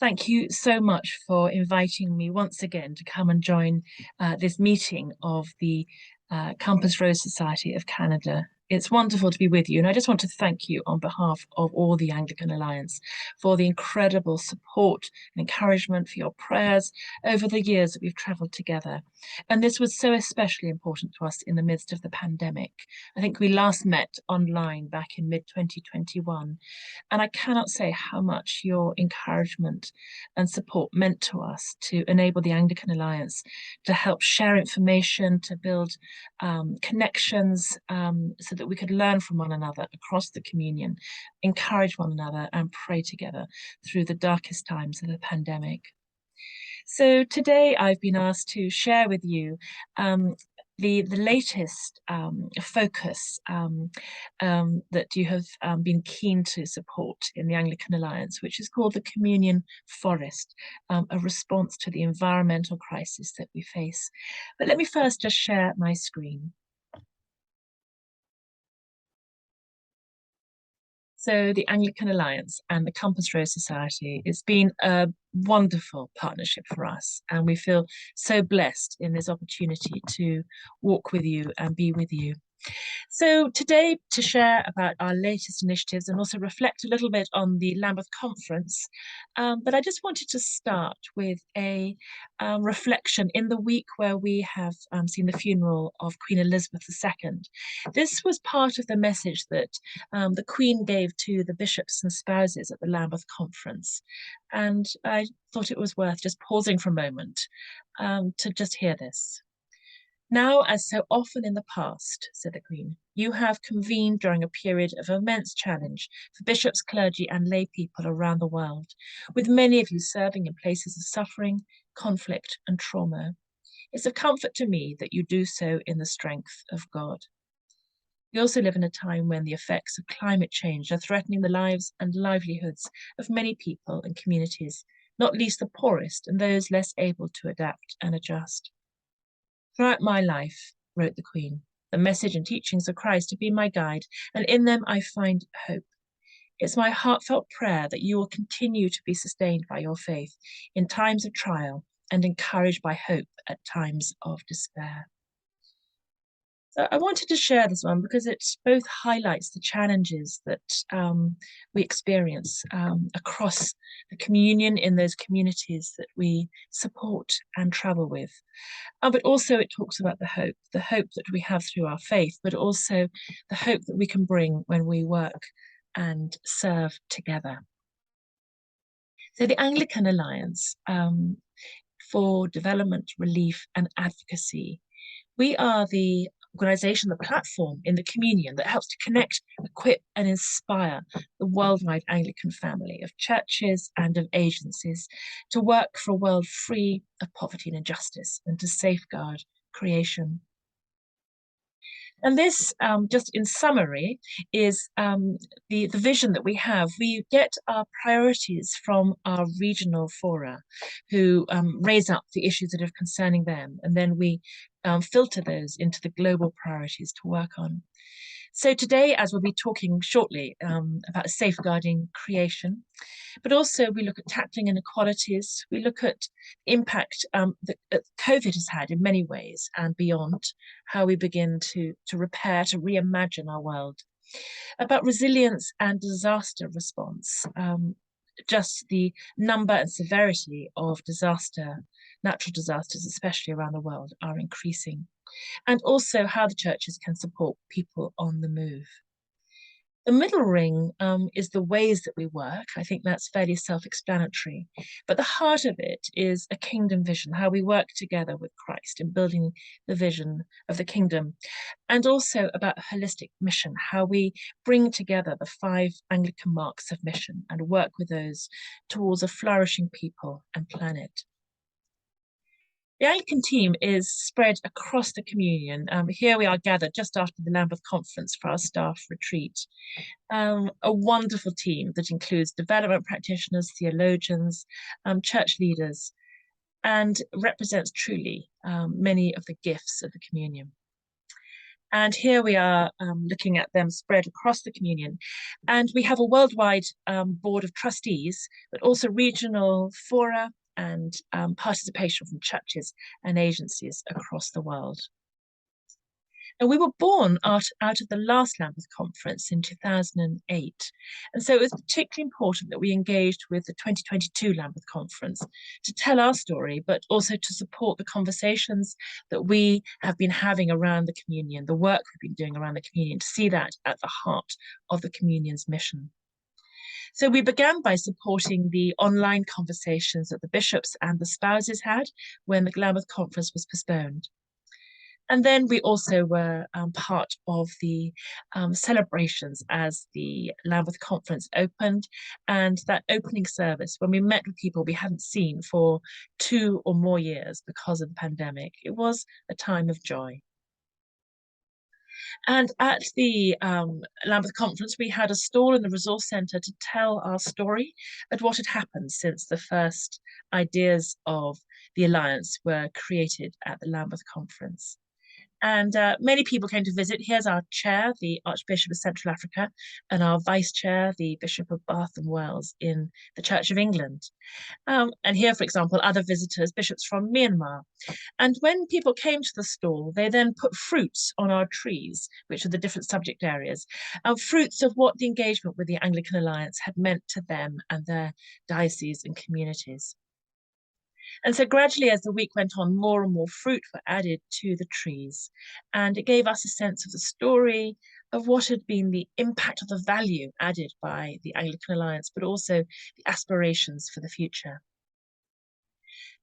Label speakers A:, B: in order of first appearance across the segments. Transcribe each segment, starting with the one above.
A: Thank you so much for inviting me once again to come and join this meeting of the Compass Rose Society of Canada. It's wonderful to be with you, and I just want to thank you on behalf of all the Anglican Alliance for the incredible support and encouragement, for your prayers over the years that we've travelled together. And this was so especially important to us in the midst of the pandemic. I think we last met online back in mid-2021, and I cannot say how much your encouragement and support meant to us to enable the Anglican Alliance to help share information, to build connections so that we could learn from one another across the communion, encourage one another and pray together through the darkest times of the pandemic. So today I've been asked to share with you the latest focus that you have been keen to support in the Anglican Alliance, which is called the Communion Forest, a response to the environmental crisis that we face. But let me first just share my screen. So the Anglican Alliance and the Compass Rose Society, it's been a wonderful partnership for us, and we feel so blessed in this opportunity to walk with you and be with you. So today, to share about our latest initiatives and also reflect a little bit on the Lambeth Conference, but I just wanted to start with a reflection in the week where we have seen the funeral of Queen Elizabeth II. This was part of the message that the Queen gave to the bishops and spouses at the Lambeth Conference, and I thought it was worth just pausing for a moment to just hear this. "Now, as so often in the past," said the Queen, "you have convened during a period of immense challenge for bishops, clergy, and lay people around the world, with many of you serving in places of suffering, conflict, and trauma. It's a comfort to me that you do so in the strength of God. We also live in a time when the effects of climate change are threatening the lives and livelihoods of many people and communities, not least the poorest and those less able to adapt and adjust. Throughout my life," wrote the Queen, "the message and teachings of Christ have been my guide, and in them I find hope. It's my heartfelt prayer that you will continue to be sustained by your faith in times of trial and encouraged by hope at times of despair." So I wanted to share this one because it both highlights the challenges that we experience across the communion in those communities that we support and travel with. But also it talks about the hope that we have through our faith, but also the hope that we can bring when we work and serve together. So the Anglican Alliance for Development, Relief and Advocacy, we are the organisation, the platform in the communion that helps to connect, equip and inspire the worldwide Anglican family of churches and of agencies to work for a world free of poverty and injustice and to safeguard creation. And this, just in summary, is the vision that we have. We get our priorities from our regional fora who raise up the issues that are concerning them, and then we filter those into the global priorities to work on. So today, as we'll be talking shortly about safeguarding creation, but also we look at tackling inequalities, we look at the impact that COVID has had in many ways and beyond, how we begin to repair, to reimagine our world, about resilience and disaster response, just the number and severity of natural disasters, especially around the world, are increasing, and also how the churches can support people on the move. The middle ring is the ways that we work. I think that's fairly self-explanatory. But the heart of it is a kingdom vision, how we work together with Christ in building the vision of the kingdom. And also about holistic mission, how we bring together the 5 Anglican marks of mission and work with those towards a flourishing people and planet. The Anglican team is spread across the communion. Here we are gathered just after the Lambeth Conference for our staff retreat. A wonderful team that includes development practitioners, theologians, church leaders, and represents truly many of the gifts of the communion. And here we are looking at them spread across the communion. And we have a worldwide board of trustees, but also regional fora and participation from churches and agencies across the world. And we were born out of the last Lambeth Conference in 2008. And so it was particularly important that we engaged with the 2022 Lambeth Conference to tell our story, but also to support the conversations that we have been having around the communion, the work we've been doing around the communion, to see that at the heart of the communion's mission. So we began by supporting the online conversations that the bishops and the spouses had when the Lambeth Conference was postponed. And then we also were part of the celebrations as the Lambeth Conference opened, and that opening service, when we met with people we hadn't seen for 2 or more years because of the pandemic, it was a time of joy. And at the Lambeth Conference, we had a stall in the Resource Centre to tell our story and what had happened since the first ideas of the Alliance were created at the Lambeth Conference. And many people came to visit. Here's our chair, the Archbishop of Central Africa, and our vice chair, the Bishop of Bath and Wells in the Church of England. And here, for example, other visitors, bishops from Myanmar. And when people came to the stall, they then put fruits on our trees, which are the different subject areas, fruits of what the engagement with the Anglican Alliance had meant to them and their dioceses and communities. And so gradually, as the week went on, more and more fruit were added to the trees. And it gave us a sense of the story, of what had been the impact of the value added by the Anglican Alliance, but also the aspirations for the future.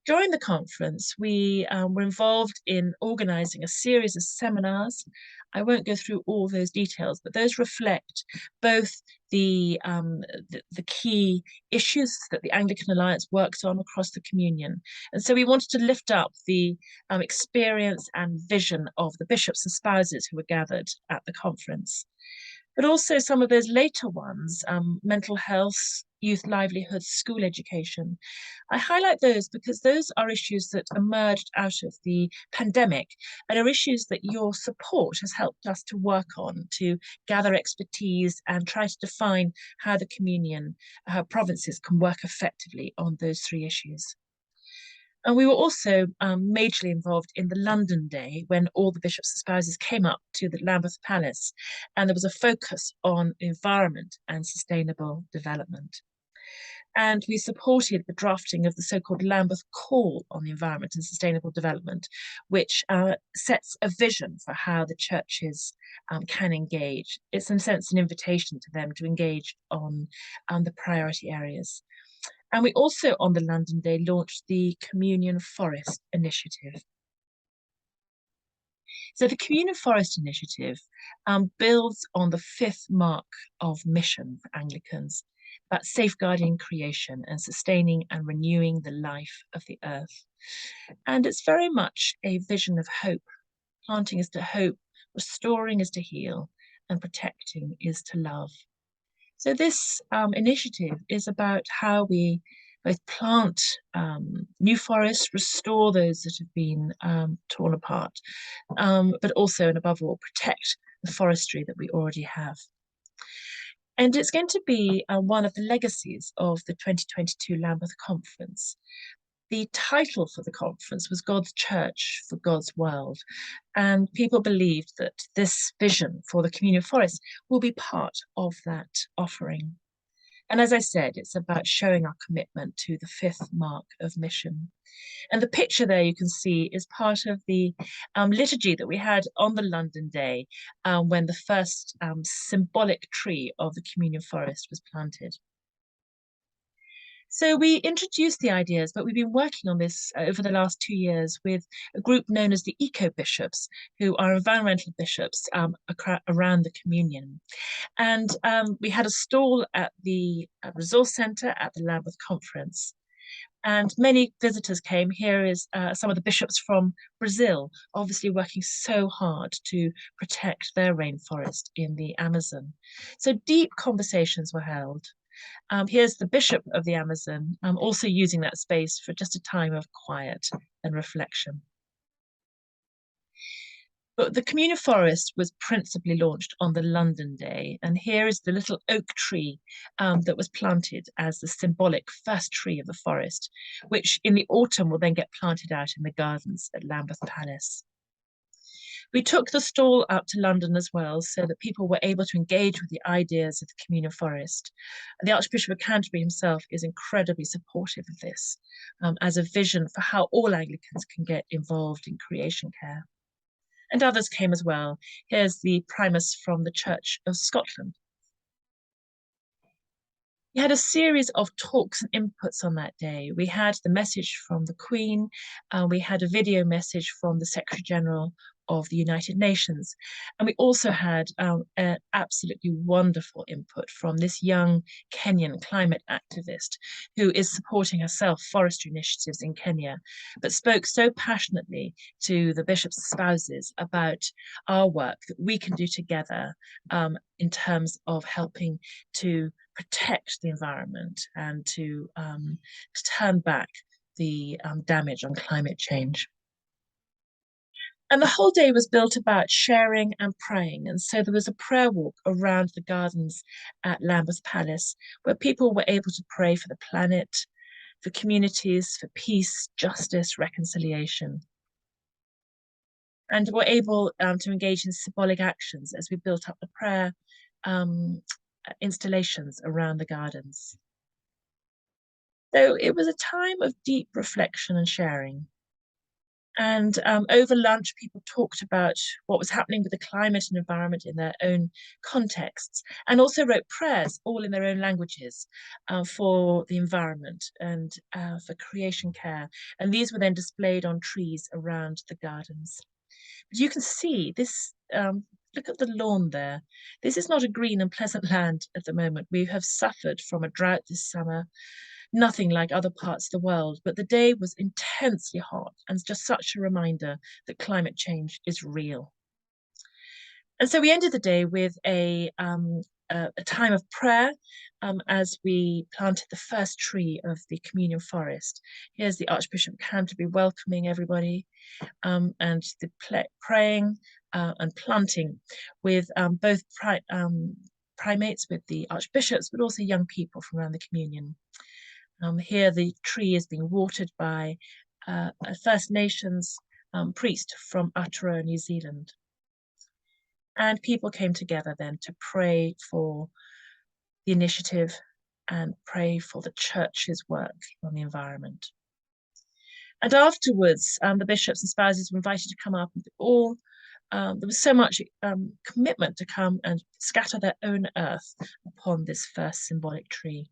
A: During the conference, we were involved in organising a series of seminars. I won't go through all those details, but those reflect both the key issues that the Anglican Alliance works on across the communion. And so we wanted to lift up the experience and vision of the bishops and spouses who were gathered at the conference. But also some of those later ones, mental health, youth livelihood, school education. I highlight those because those are issues that emerged out of the pandemic and are issues that your support has helped us to work on, to gather expertise and try to define how the communion, how provinces can work effectively on those 3 issues. And we were also majorly involved in the London Day when all the bishops and spouses came up to the Lambeth Palace, and there was a focus on environment and sustainable development. And we supported the drafting of the so-called Lambeth Call on the Environment and Sustainable Development, which sets a vision for how the churches can engage. It's in a sense an invitation to them to engage on the priority areas. And we also, on the London Day, launched the Communion Forest Initiative. So the Communion Forest Initiative builds on the 5th mark of mission for Anglicans, about safeguarding creation and sustaining and renewing the life of the earth. And it's very much a vision of hope. Planting is to hope, restoring is to heal, and protecting is to love. So this initiative is about how we both plant new forests, restore those that have been torn apart, but also and above all, protect the forestry that we already have. And it's going to be one of the legacies of the 2022 Lambeth Conference. The title for the conference was God's Church for God's World. And people believed that this vision for the communion forest will be part of that offering. And as I said, it's about showing our commitment to the 5th mark of mission. And the picture there you can see is part of the liturgy that we had on the London Day when the first symbolic tree of the communion forest was planted. So we introduced the ideas, but we've been working on this over the last 2 years with a group known as the Eco Bishops, who are environmental bishops around the communion. And we had a stall at the Resource Centre at the Lambeth Conference. And many visitors came. Here is some of the bishops from Brazil, obviously working so hard to protect their rainforest in the Amazon. So deep conversations were held. Here's the Bishop of the Amazon, also using that space for just a time of quiet and reflection. But the communal forest was principally launched on the London Day. And here is the little oak tree that was planted as the symbolic first tree of the forest, which in the autumn will then get planted out in the gardens at Lambeth Palace. We took the stall out to London as well, so that people were able to engage with the ideas of the communal forest. The Archbishop of Canterbury himself is incredibly supportive of this as a vision for how all Anglicans can get involved in creation care. And others came as well. Here's the Primus from the Church of Scotland. We had a series of talks and inputs on that day. We had the message from the Queen, we had a video message from the Secretary General of the United Nations. And we also had an absolutely wonderful input from this young Kenyan climate activist who is supporting herself forestry initiatives in Kenya, but spoke so passionately to the bishop's spouses about our work that we can do together in terms of helping to protect the environment and to turn back the damage on climate change. And the whole day was built about sharing and praying. And so there was a prayer walk around the gardens at Lambeth Palace where people were able to pray for the planet, for communities, for peace, justice, reconciliation. And were able to engage in symbolic actions as we built up the prayer installations around the gardens. So it was a time of deep reflection and sharing. And over lunch, people talked about what was happening with the climate and environment in their own contexts, and also wrote prayers, all in their own languages, for the environment and for creation care. And these were then displayed on trees around the gardens. But you can see this, look at the lawn there. This is not a green and pleasant land at the moment. We have suffered from a drought this summer, nothing like other parts of the world, but the day was intensely hot and just such a reminder that climate change is real. And so we ended the day with a time of prayer as we planted the first tree of the communal forest. Here's the Archbishop of Canterbury welcoming everybody and the praying and planting with both primates, with the archbishops, but also young people from around the communion. Here the tree is being watered by a First Nations priest from Aotearoa, New Zealand. And people came together then to pray for the initiative and pray for the church's work on the environment. And afterwards, the bishops and spouses were invited to come up and all there was so much commitment to come and scatter their own earth upon this first symbolic tree.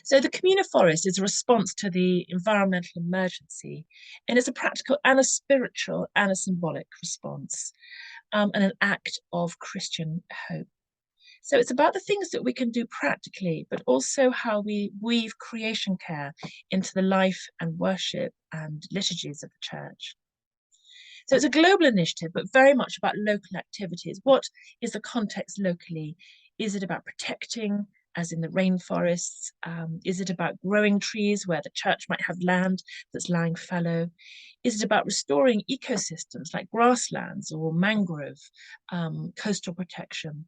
A: So the communal forest is a response to the environmental emergency, and it's a practical and a spiritual and a symbolic response, and an act of Christian hope. So it's about the things that we can do practically, but also how we weave creation care into the life and worship and liturgies of the church. So it's a global initiative, but very much about local activities. What is the context locally? Is it about protecting, as in the rainforests? Is it about growing trees where the church might have land that's lying fallow? Is it about restoring ecosystems like grasslands or mangrove, coastal protection?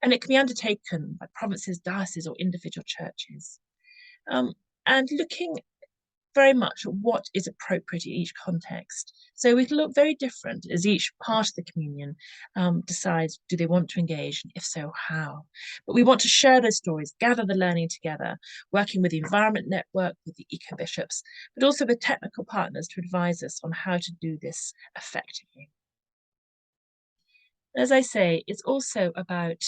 A: And it can be undertaken by provinces, dioceses, or individual churches. And looking very much at what is appropriate in each context. So we can look very different as each part of the communion decides, do they want to engage, and if so, how? But we want to share those stories, gather the learning together, working with the Environment Network, with the eco-bishops, but also with technical partners to advise us on how to do this effectively. As I say, it's also about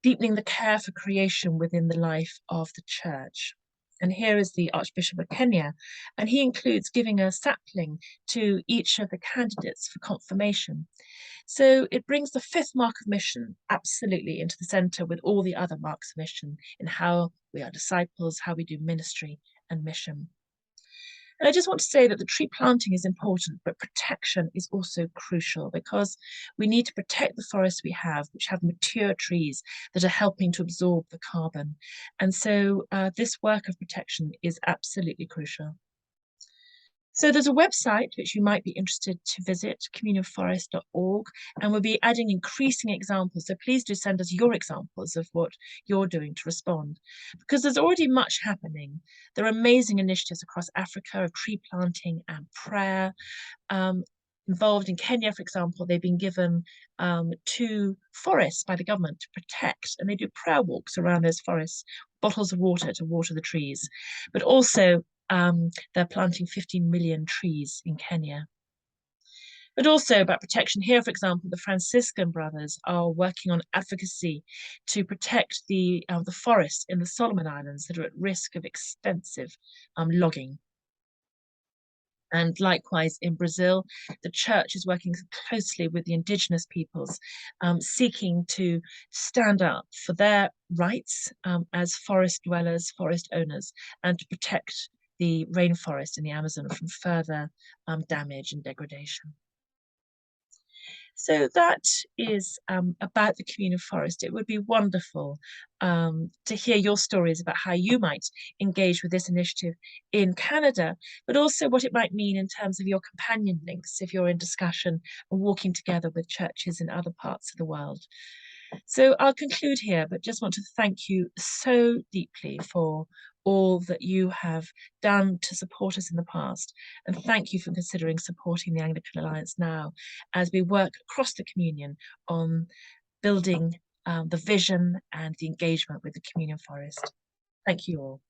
A: deepening the care for creation within the life of the church. And here is the Archbishop of Kenya, and he includes giving a sapling to each of the candidates for confirmation. So it brings the fifth mark of mission absolutely into the center with all the other marks of mission in how we are disciples, how we do ministry and mission. And I just want to say that the tree planting is important, but protection is also crucial because we need to protect the forests we have, which have mature trees that are helping to absorb the carbon. And so this work of protection is absolutely crucial. So there's a website which you might be interested to visit, communionforest.org, and we'll be adding increasing examples. So please do send us your examples of what you're doing to respond, because there's already much happening. There are amazing initiatives across Africa of tree planting and prayer. Um, Involved in Kenya, for example, they've been given 2 forests by the government to protect, and they do prayer walks around those forests, bottles of water to water the trees. But also, they're planting 15 million trees in Kenya. But also about protection. Here, for example, the Franciscan brothers are working on advocacy to protect the forests in the Solomon Islands that are at risk of extensive logging. And likewise in Brazil, the church is working closely with the indigenous peoples, seeking to stand up for their rights as forest dwellers, forest owners, and to protect the rainforest in the Amazon from further damage and degradation. So that is about the communal forest. It would be wonderful to hear your stories about how you might engage with this initiative in Canada, but also what it might mean in terms of your companion links if you're in discussion and walking together with churches in other parts of the world. So I'll conclude here, but just want to thank you so deeply for all that you have done to support us in the past. And thank you for considering supporting the Anglican Alliance now as we work across the communion on building the vision and the engagement with the communion forest. Thank you all.